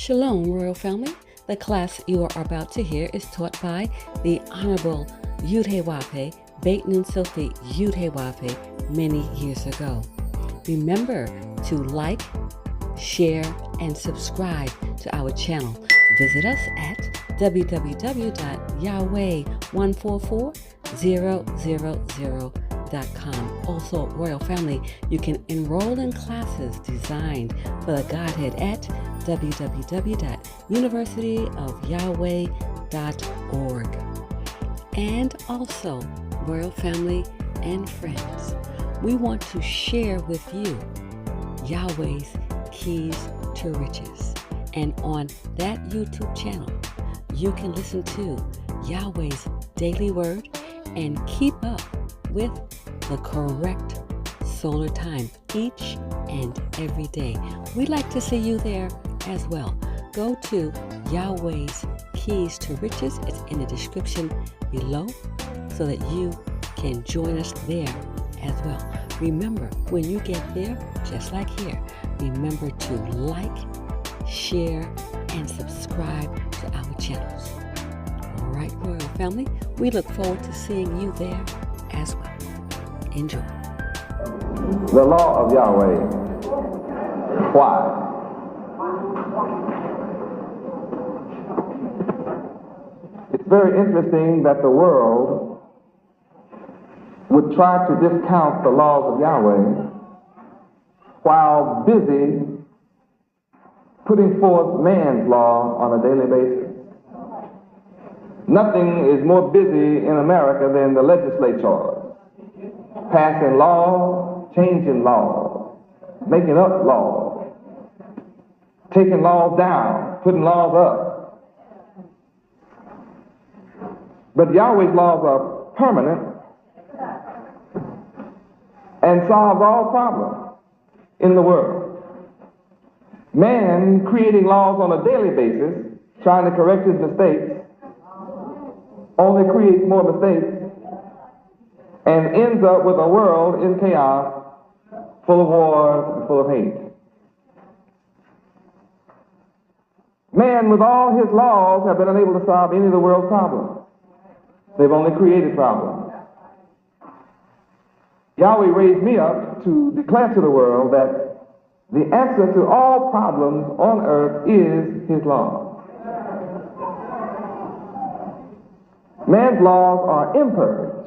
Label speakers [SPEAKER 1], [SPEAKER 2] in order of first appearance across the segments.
[SPEAKER 1] Shalom, Royal Family. The class you are about to hear is taught by the Honorable Yahweh, Beit Nun Sophie Yahweh, many years ago. Remember to like, share, and subscribe to our channel. Visit us at www.yahweh144000.com. Also, Royal Family, you can enroll in classes designed for the Godhead at www.universityofyahweh.org. And also, Royal Family and friends, we want to share with you Yahweh's keys to riches. And on that YouTube channel, you can listen to Yahweh's daily word and keep up with the correct solar time each and every day. We'd like to see you there as well. Go to Yahweh's Keys to Riches. It's in the description below so that you can join us there as well. Remember, when you get there, just like here, remember to like, share, and subscribe to our channels. All right, Royal Family, we look forward to seeing you there as well. Enjoy.
[SPEAKER 2] The law of Yahweh. Why? It's very interesting that the world would try to discount the laws of Yahweh while busy putting forth man's law on a daily basis. Nothing is more busy in America than the legislature, passing laws, changing laws, making up laws, taking laws down, putting laws up. But Yahweh's laws are permanent and solve all problems in the world. Man creating laws on a daily basis, trying to correct his mistakes, only creates more mistakes and ends up with a world in chaos, full of wars and full of hate. Man, with all his laws, have been unable to solve any of the world's problems. They've only created problems. Yahweh raised me up to declare to the world that the answer to all problems on earth is his law. Man's laws are imperfect,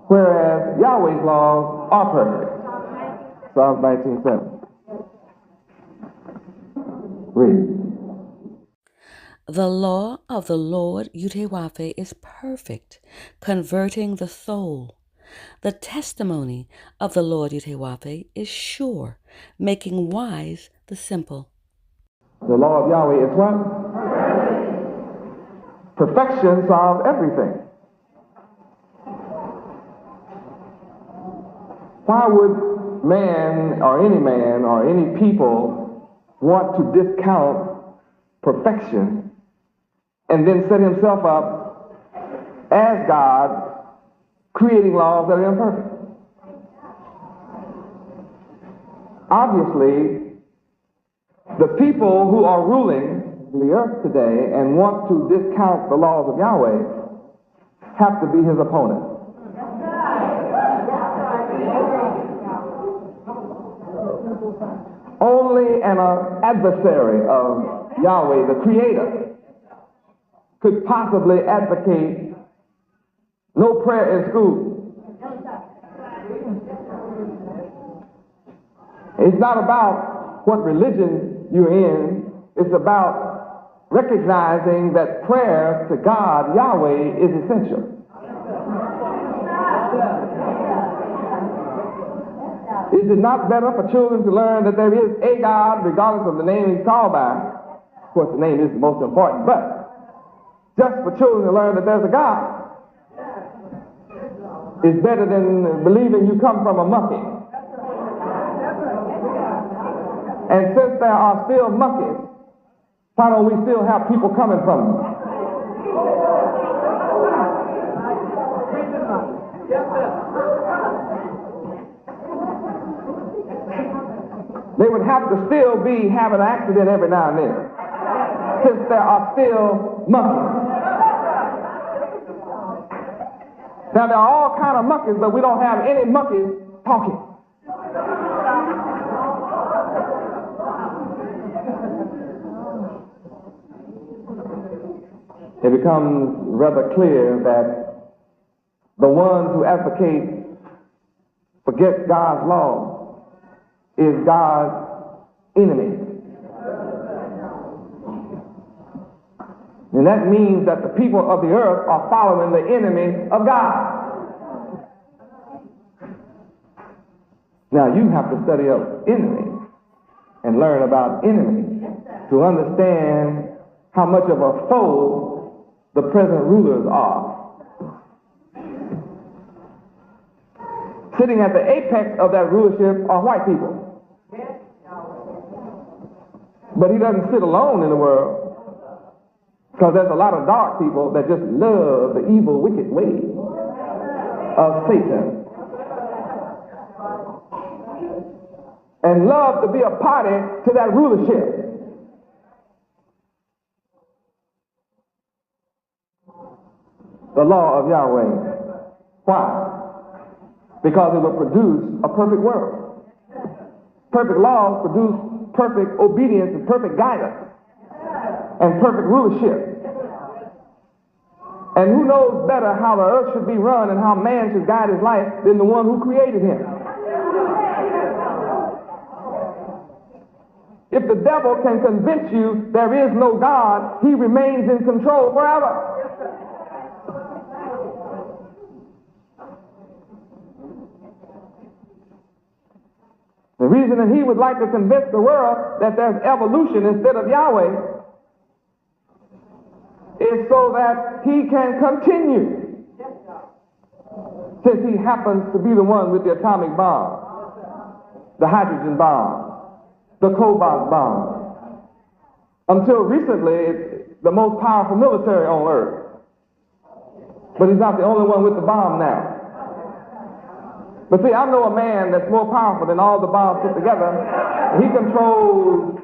[SPEAKER 2] whereas Yahweh's laws are perfect. Psalms 19:7. Read.
[SPEAKER 1] The law of the Lord Yahweh is perfect, converting the soul. The testimony of the Lord Yahweh is sure, making wise the simple.
[SPEAKER 2] The law of Yahweh is what? Perfection solves everything. Why would man or any people want to discount perfection and then set himself up as God, creating laws that are imperfect? Obviously, the people who are ruling the earth today and want to discount the laws of Yahweh have to be his opponents. Only an adversary of Yahweh, the Creator, could possibly advocate no prayer in school. It's not about what religion you're in. It's about recognizing that prayer to God, Yahweh, is essential. Is it not better for children to learn that there is a God, regardless of the name he's called by? Of course, the name is the most important, but just for children to learn that there's a God is better than believing you come from a monkey. And since there are still monkeys, why don't we still have people coming from them? They would have to still be having an accident every now and then. since there are still monkeys. Now, there are all kind of monkeys, but we don't have any monkeys talking. It becomes rather clear that the ones who advocate forget God's law is God's enemy. And that means that the people of the earth are following the enemy of God. Now you have to study up enemy and learn about enemy to understand how much of a foe the present rulers are. Sitting at the apex of that rulership are white people. But he doesn't sit alone in the world, because there's a lot of dark people that just love the evil, wicked ways of Satan and love to be a party to that rulership. The law of Yahweh. Why? Because it will produce a perfect world. Perfect laws produce perfect obedience and perfect guidance and perfect rulership. And who knows better how the earth should be run and how man should guide his life than the one who created him? If the devil can convince you there is no God, he remains in control forever. The reason that he would like to convince the world that there's evolution instead of Yahweh is so that he can continue, since he happens to be the one with the atomic bomb, the hydrogen bomb, the cobalt bomb. Until recently, it's the most powerful military on earth. But he's not the only one with the bomb now. But see, I know a man that's more powerful than all the bombs put together. He controls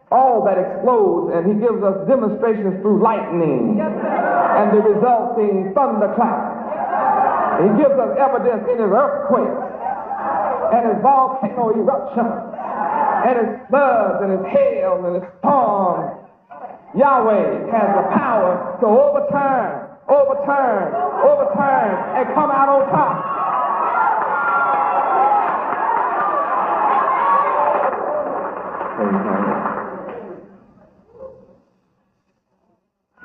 [SPEAKER 2] all that explodes, and he gives us demonstrations through lightning and the resulting thunderclap. He gives us evidence in his earthquakes and his volcano eruptions and his floods and his hail and his storms. Yahweh has the power to overturn, and come out on top.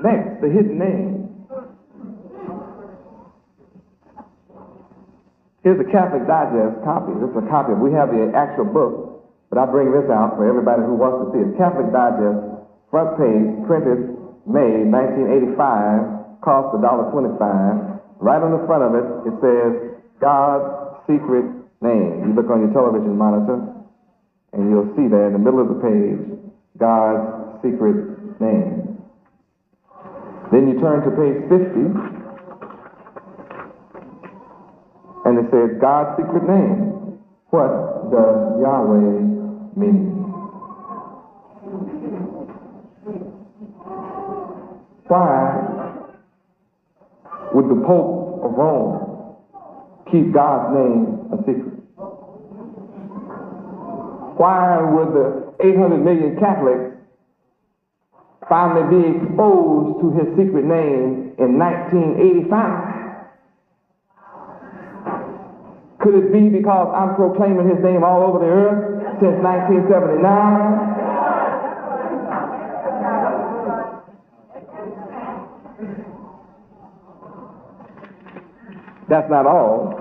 [SPEAKER 2] Next, the hidden name. Here's a Catholic Digest copy. This is a copy. We have the actual book, but I bring this out for everybody who wants to see it. Catholic Digest, front page, printed May 1985, cost $1.25. Right on the front of it, it says, God's secret name. You look on your television monitor, and you'll see there in the middle of the page, God's secret name. Then you turn to page 50, and it says, God's secret name. What does Yahweh mean? Why would the Pope of Rome keep God's name a secret? Why would the 800 million Catholics finally be exposed to his secret name in 1985? Could it be because I'm proclaiming his name all over the earth since 1979? That's not all.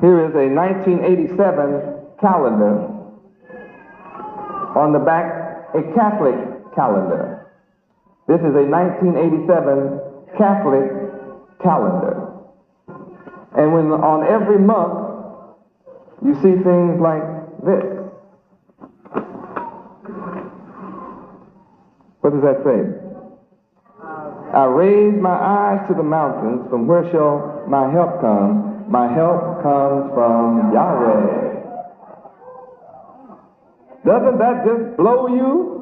[SPEAKER 2] Here is a 1987 calendar. On the back, a Catholic calendar. This is a 1987 Catholic calendar. And when on every month, you see things like this. What does that say? I raise my eyes to the mountains, from where shall my help come? My help comes from Yahweh. Doesn't that just blow you?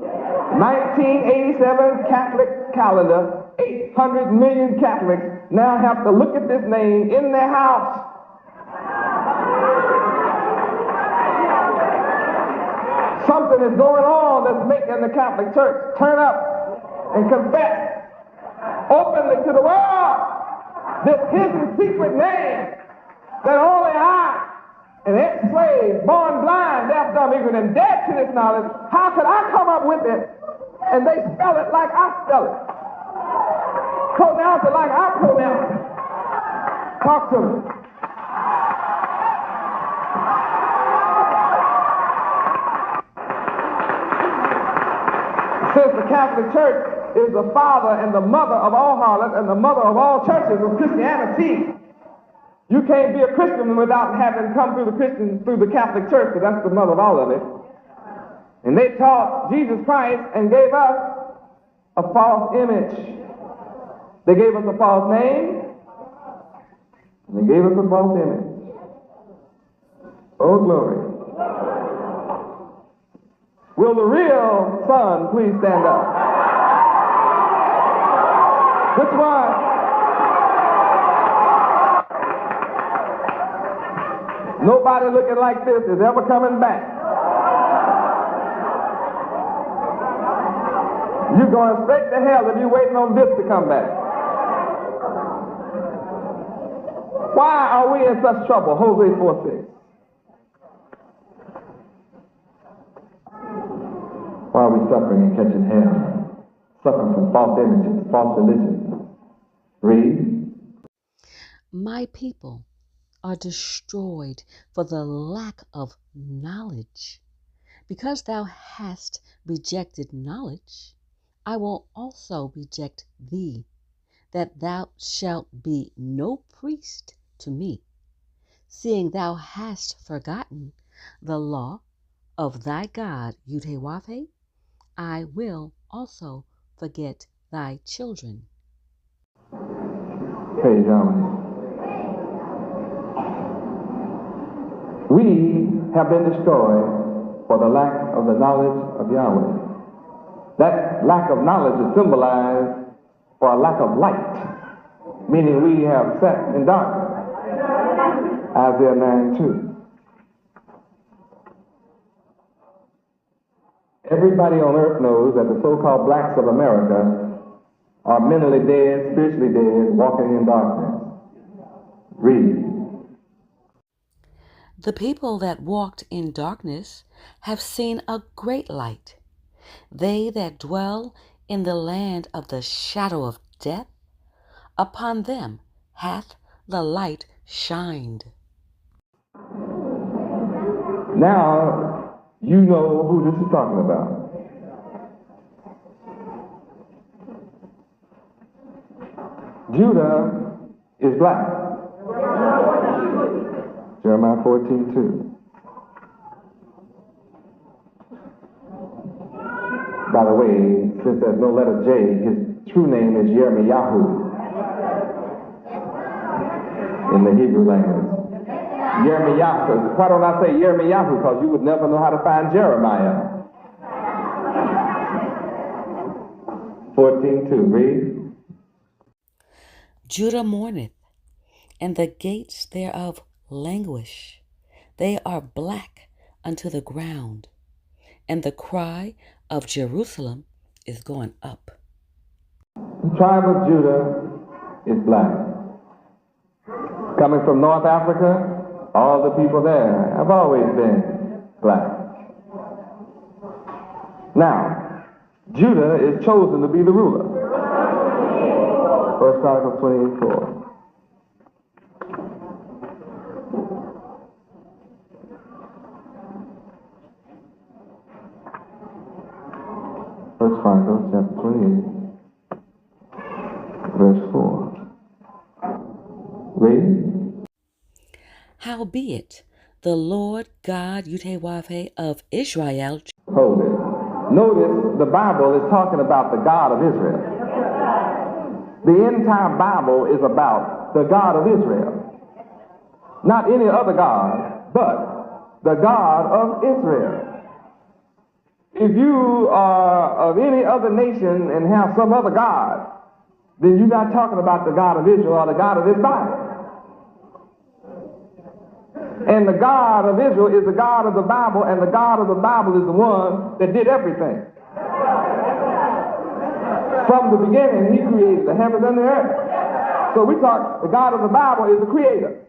[SPEAKER 2] 1987 Catholic calendar, 800 million Catholics now have to look at this name in their house. Something is going on that's making the Catholic Church turn up and confess openly to the world this hidden secret name that only I, an ex-slave, born blind, deaf, dumb, ignorant, and dead to this knowledge, how could I come up with it and they spell it like I spell it? Pronounce it like I pronounce it. Talk to me. Since the Catholic Church is the father and the mother of all harlots and the mother of all churches of Christianity, you can't be a Christian without having come through the Catholic Church, because that's the mother of all of it. And they taught Jesus Christ and gave us a false image. They gave us a false name, and they gave us a false image. Oh, glory. Will the real son please stand up? Which one? Nobody looking like this is ever coming back. You're going straight to hell if you're waiting on this to come back. Why are we in such trouble? Hosea 4:6. Why are we suffering and catching hell? Suffering from false images, false religions. Read.
[SPEAKER 1] My people are destroyed for the lack of knowledge. Because thou hast rejected knowledge, I will also reject thee, that thou shalt be no priest to me, seeing thou hast forgotten the law of thy God, Yahweh. I will also forget thy children.
[SPEAKER 2] Praise Yahweh. We have been destroyed for the lack of the knowledge of Yahweh. That lack of knowledge is symbolized for a lack of light, meaning we have sat in darkness. Isaiah 9:2. Everybody on earth knows that the so-called blacks of America are mentally dead, spiritually dead, walking in darkness. Read.
[SPEAKER 1] The people that walked in darkness have seen a great light. They that dwell in the land of the shadow of death, upon them hath the light shined.
[SPEAKER 2] Now, you know who this is talking about. Judah is black. Jeremiah 14:2. By the way, since there's no letter J, his true name is Yirmiyahu in the Hebrew language. Yirmiyahu. Why don't I say Yirmiyahu? Because you would never know how to find Jeremiah. 14:2. Read.
[SPEAKER 1] Judah mourneth, and the gates thereof languish. They are black unto the ground, and the cry of Jerusalem is gone up.
[SPEAKER 2] The tribe of Judah is black. Coming from North Africa, all the people there have always been black. Now, Judah is chosen to be the ruler. 1 Chronicles 28:4. First Chronicles chapter 28, verse 4. Read.
[SPEAKER 1] Howbeit, the Lord God, Yahweh of Israel.
[SPEAKER 2] Hold it. Notice the Bible is talking about the God of Israel. The entire Bible is about the God of Israel. Not any other God, but the God of Israel. If you are of any other nation and have some other God, then you're not talking about the God of Israel or the God of this Bible. And the God of Israel is the God of the Bible, and the God of the Bible is the one that did everything. From the beginning, he created the heavens and the earth. So we talk, the God of the Bible is the creator.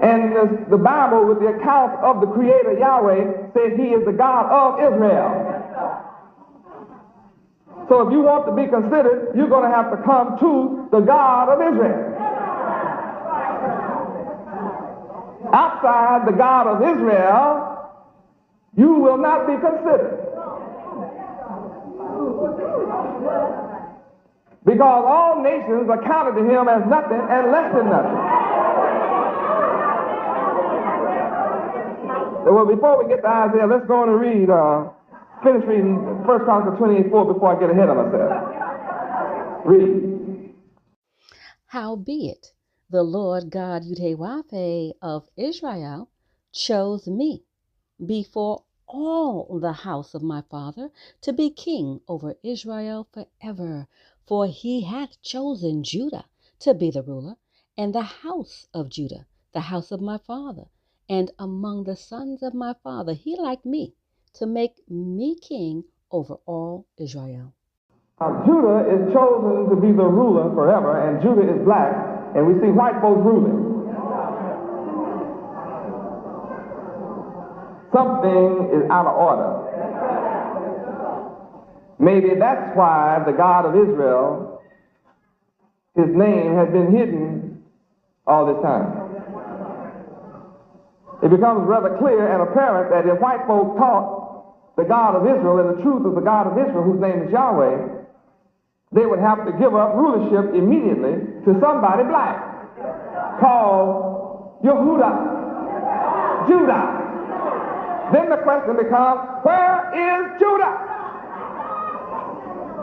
[SPEAKER 2] And the Bible, with the account of the creator Yahweh, says he is the God of Israel. So if you want to be considered, you're going to have to come to the God of Israel. Outside the God of Israel, you will not be considered. Because all nations are counted to him as nothing and less than nothing. Well, before we get to Isaiah, let's go on and finish reading 1 Chronicles 28:4 before I get ahead of myself. Read.
[SPEAKER 1] Howbeit, the Lord God Yahweh of Israel chose me before all the house of my father to be king over Israel forever. For he hath chosen Judah to be the ruler, and the house of Judah, the house of my father. And among the sons of my father he liked me to make me king over all Israel.
[SPEAKER 2] Judah is chosen to be the ruler forever, and Judah is black, and we see white folks ruling. Something is out of order. Maybe that's why the God of Israel, his name has been hidden all this time. It becomes rather clear and apparent that if white folk taught the God of Israel and the truth of the God of Israel, whose name is Yahweh, they would have to give up rulership immediately to somebody black called Yehudah, Judah. Then the question becomes, where is Judah?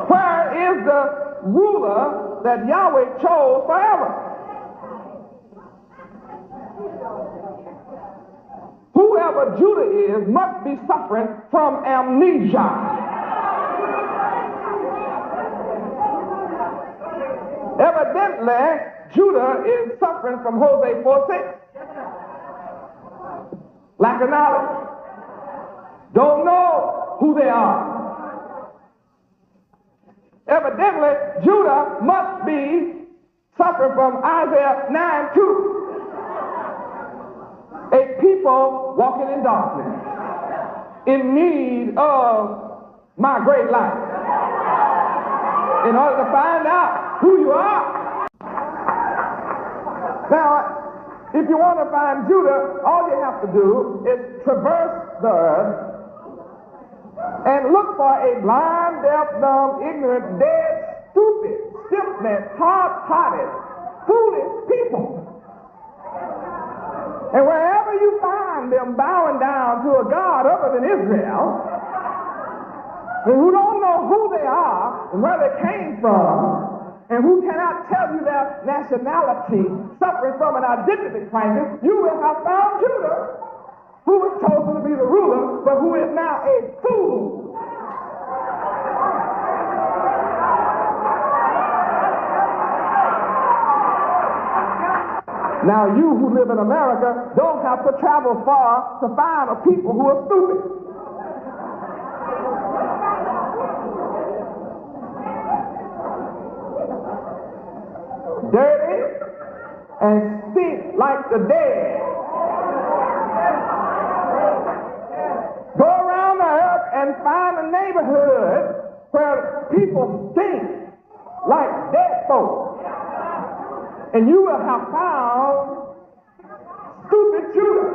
[SPEAKER 2] Where is the ruler that Yahweh chose forever? Whoever Judah is must be suffering from amnesia. Evidently, Judah is suffering from Hosea 4:6. Lack of knowledge. Don't know who they are. Evidently, Judah must be suffering from Isaiah 9:2. A people walking in darkness, in need of my great light. In order to find out who you are. Now, if you want to find Judah, all you have to do is traverse the earth and look for a blind, deaf, dumb, ignorant, dead, stupid, stiff-necked, hard-hearted, foolish people. And wherever you find them bowing down to a God other than Israel, and who don't know who they are and where they came from, and who cannot tell you their nationality, suffering from an identity crisis, you will have found Judah, who was chosen to be the ruler, but who is now a fool. Now you who live in America don't have to travel far to find a people who are stupid. Dirty and stink like the dead. Go around the earth and find a neighborhood where people stink like dead folks. And you will have found stupid Judah.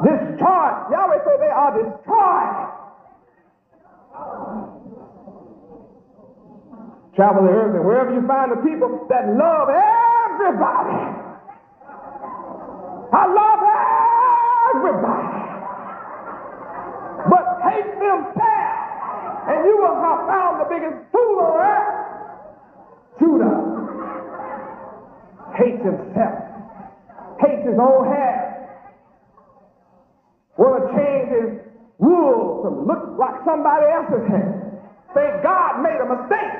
[SPEAKER 2] Destroyed. Yahweh said they are destroyed. Travel the earth, and wherever you find the people that love everybody. I love everybody. But hate themselves. And you will have found the biggest fool on earth. Judah. hates himself, hates his own hair, want to change his wool to look like somebody else's hair. Think God made a mistake.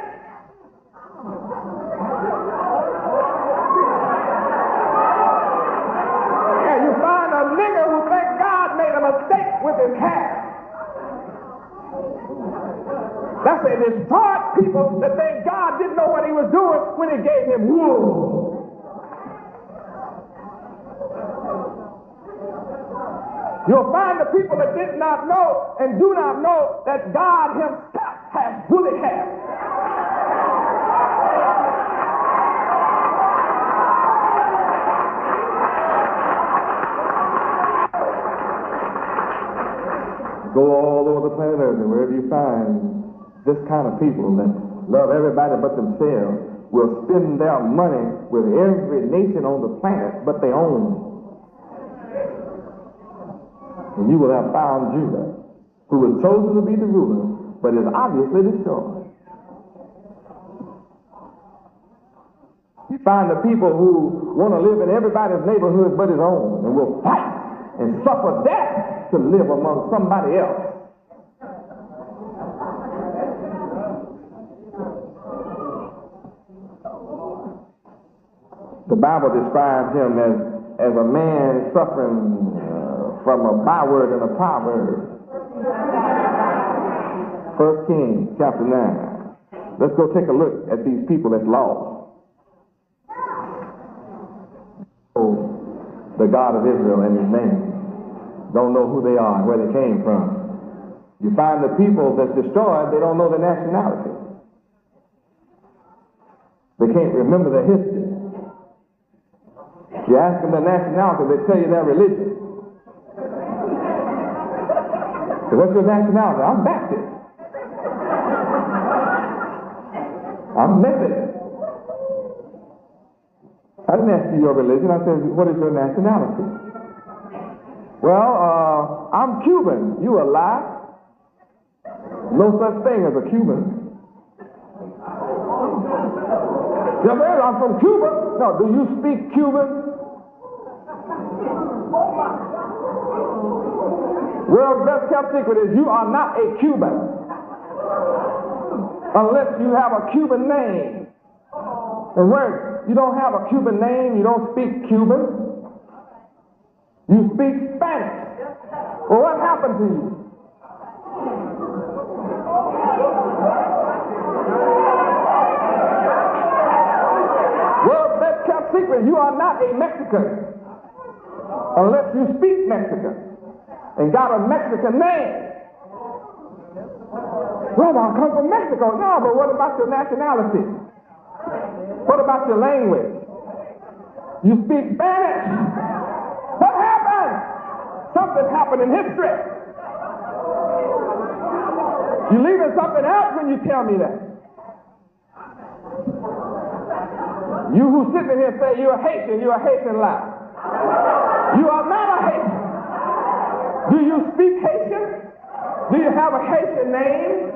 [SPEAKER 2] And you find a nigger who thinks God made a mistake with his hair. That's a destroyed people that think God didn't know what he was doing when he gave him wool. You'll find the people that did not know and do not know that God himself has woolly hair. Go all over the planet Earth, and wherever you find this kind of people that love everybody but themselves will spend their money with every nation on the planet but their own. And you will have found Judah, who was chosen to be the ruler, but is obviously destroyed. You find the people who want to live in everybody's neighborhood but his own, and will fight and suffer death to live among somebody else. The Bible describes him as a man suffering from a byword and a proverb. 1 Kings chapter 9. Let's go take a look at these people that's lost. Oh, the God of Israel and his name. Don't know who they are and where they came from. You find the people that's destroyed, they don't know their nationality. They can't remember their history. You ask them their nationality, they tell you their religion. So what's your nationality? I'm Baptist. I'm Methodist. I didn't ask you your religion. I said, what is your nationality? Well, I'm Cuban. You a lie. No such thing as a Cuban. I'm from Cuba. No, do you speak Cuban? World's best kept secret is you are not a Cuban unless you have a Cuban name. And where you don't have a Cuban name, you don't speak Cuban, you speak Spanish. Well, what happened to you? World's best kept secret, you are not a Mexican unless you speak Mexican and got a Mexican name. Well, I come from Mexico. No, but what about your nationality? What about your language? You speak Spanish. What happened? Something happened in history. You're leaving something out when you tell me that. You who sitting here say you're a Haitian lie. You are not a Haitian. Do you speak Haitian? Do you have a Haitian name?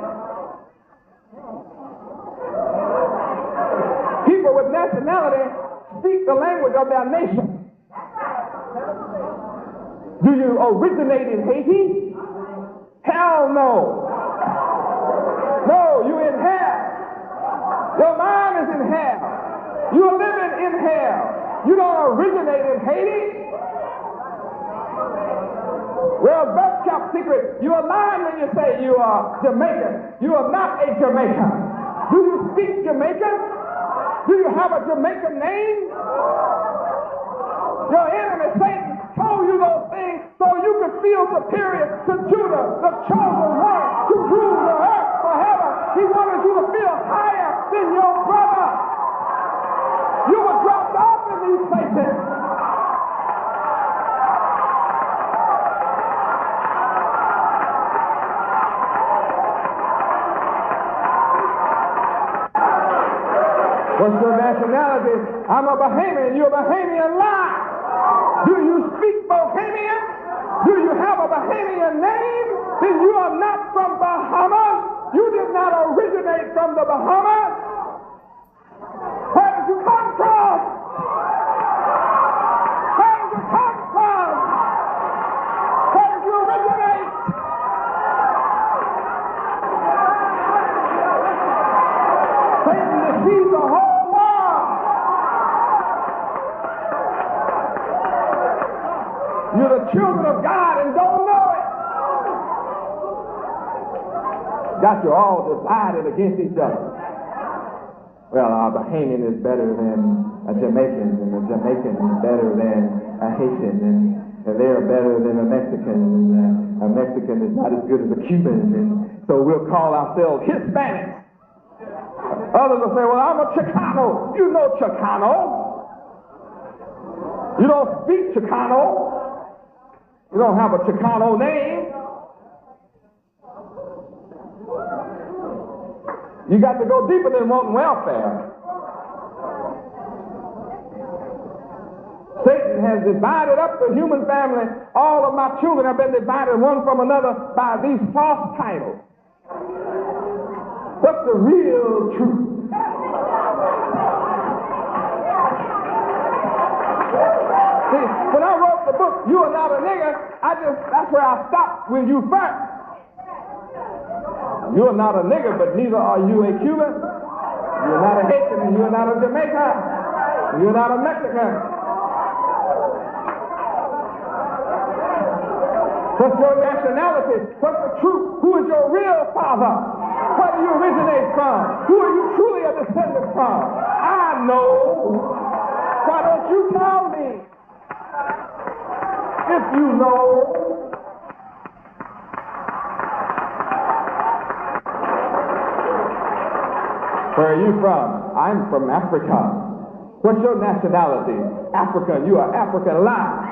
[SPEAKER 2] People with nationality speak the language of their nation. Do you originate in Haiti? Hell no. No, you're in hell. Your mind is in hell. You're living in hell. You don't originate in Haiti. Well, best kept secret, you are lying when you say you are Jamaican. You are not a Jamaican. Do you speak Jamaican? Do you have a Jamaican name? Your enemy, Satan, told you those things so you could feel superior to Judah, the chosen one, to rule the earth forever. He wanted you to feel higher than your brother. You were dropped off in these places. What's your nationality? I'm a Bahamian. You're a Bahamian lie. Do you speak Bahamian? Do you have a Bahamian name? Then you are not from Bahamas. You did not originate from the Bahamas. Where did you come from? whole world. You're the children of God and don't know it. Got you all divided against each other. Well, a Bahamian is better than a Jamaican, and a Jamaican is better than a Haitian, and they're better than a Mexican, and a Mexican is not as good as a Cuban, and so we'll call ourselves Hispanics. Others will say, well, I'm a Chicano. You know Chicano. You don't speak Chicano. You don't have a Chicano name. You got to go deeper than wanting welfare. Satan has divided up the human family. All of my children have been divided one from another by these false titles. What's the real truth? See, when I wrote the book, You Are Not a Nigger, that's where I stopped with you first. You are not a nigger, but neither are you a Cuban. You are not a Haitian, and you are not a Jamaican. You are not a Mexican. What's your nationality? What's the truth? Who is your real father? Where do you originate from? Who are you truly a descendant from? I know. Why don't you tell me? If you know. Where are you from? I'm from Africa. What's your nationality? African. You are African. Lie.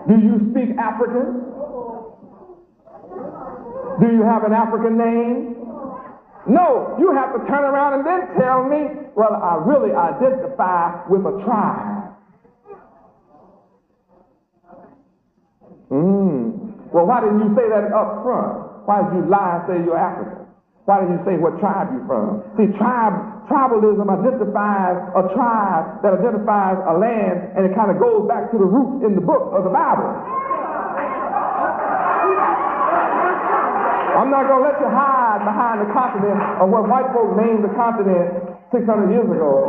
[SPEAKER 2] Do you speak African? Do you have an African name? No. You have to turn around and then tell me, well, I really identify with a tribe. Well, why didn't you say that up front? Why did you lie and say you're African? Why did you say what tribe you're from? See, tribalism identifies a tribe that identifies a land, and it kind of goes back to the roots in the book of the Bible. I'm not going to let you hide behind the continent of what white folks named the continent 600 years ago.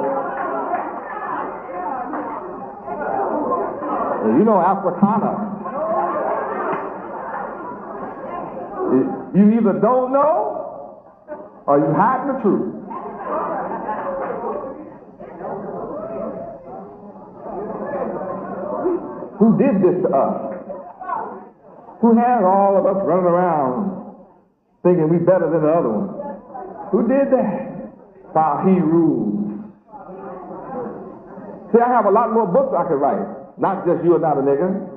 [SPEAKER 2] You know Africana. You either don't know or you hiding the truth. Who did this to us? Who has all of us running around thinking we better than the other one? Who did that? While he rules. See, I have a lot more books I could write. Not just You Are Not a Nigger.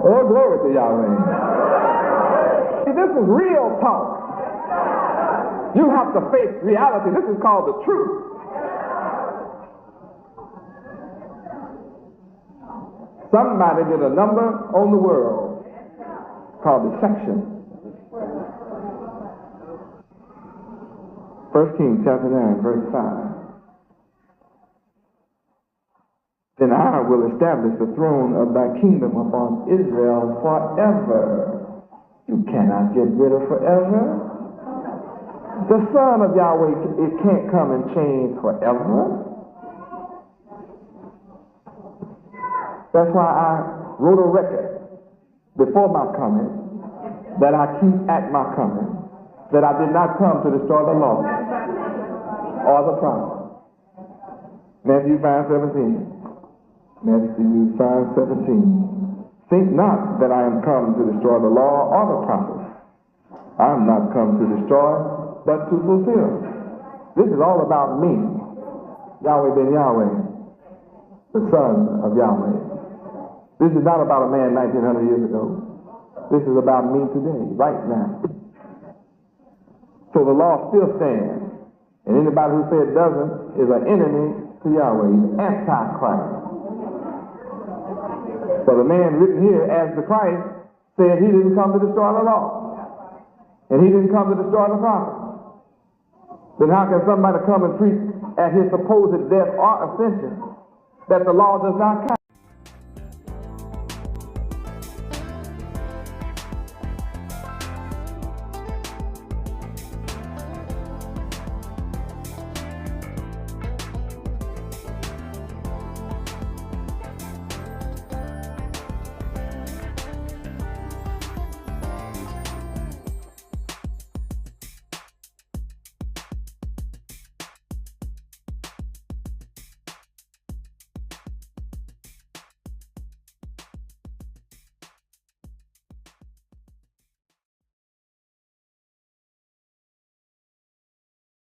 [SPEAKER 2] Oh, glory to Yahweh. See, this is real talk. You have to face reality. This is called the truth. Somebody did a number on the world called deception. 1 Kings chapter 9, verse 5. Then I will establish the throne of thy kingdom upon Israel forever. You cannot get rid of forever. The Son of Yahweh, it can't come and change forever. That's why I wrote a record before my coming that I keep at my coming, that I did not come to destroy the law or the prophet. Matthew 5:17. Matthew 5:17. Think not that I am come to destroy the law or the prophets. I am not come to destroy, but to fulfill. This is all about me, Yahweh ben Yahweh, the Son of Yahweh. This is not about a man 1900 years ago. This is about me today, right now. So the law still stands, and anybody who says it doesn't is an enemy to Yahweh. He's anti-Christ. So the man written here as the Christ said he didn't come to destroy the law. And he didn't come to destroy the prophet. Then how can somebody come and preach at his supposed death or ascension that the law does not count?